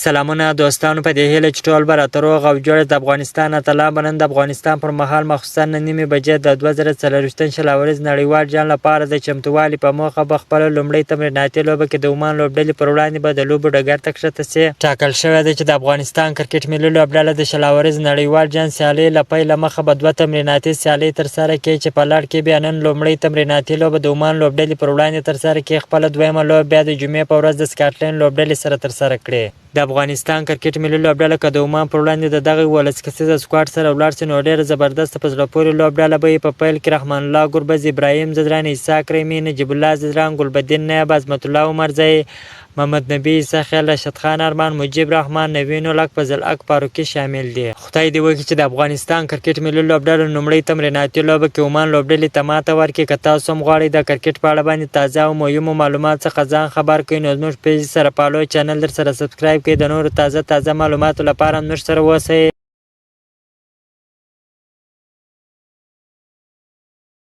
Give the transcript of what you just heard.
سلامونه دوستانو، په دې هیله چې ټول به راته روغ او جوړ د افغانستان اتلان به نن د افغانستان پر مهال مخصوصا نیمې بجې د 2024 شلاوريز نړیوال جام لپاره د چمتووالي په موخه به خپله لومړۍ تمریناتي لوبه کې د عمان لوبډلې پر وړاندې به د لوبو ډګر ته کښته سي. ټاکل شوې ده چې د افغانستان کرکټ ملي لوبډله د شلاوريز نړیوال جام سیالۍ له پیله مخه به 2 تمریناتي سیالۍ ترسره کړي چې په لړ کې بیا نن لومړۍ تمریناتي لوبه د عمان لوبډلې پر وړاندې ترسره کړي. خپله دویمه لوبه بیا د جمعې په ورځ د سکاټلند لوبډلې سره ترسره کړي. د افغانستان کرکټ ملي لوبډله که د عمان پر وړاندې د دغه 11 کسیزه سکواډ سره ولاړ سي نو ډېره زبردسته په زړه پورې لوبډله به په پیل کې رحمان الله ګربز، ابراهیم ځدران، اسحاق رحیمي، نجیب الله ځدران، ګلبدین نایب، عظمت الله عمرزی، محمد نبی، عیسی خیل، راشد خان ارمان، مجیب رحمان، نوین الحق، فضل حق فاروقي شامل دي. خدای دې وکړي چې د افغانستان کرکټ ملي لوبډله لومړۍ تمریناتي لوبه کې عمان لوبډلې ته ماته ورکړي. که تاسو هم غواړئ د کرکټ په اړه باندې تازه او مهمو معلومات څخه ځان خبر کړئ نو زموږ پیج سره فالو، چینل در سره سبسکرایب کړئ. د نورو تازه معلوماتو لپاره هم موږ سره اوسئ.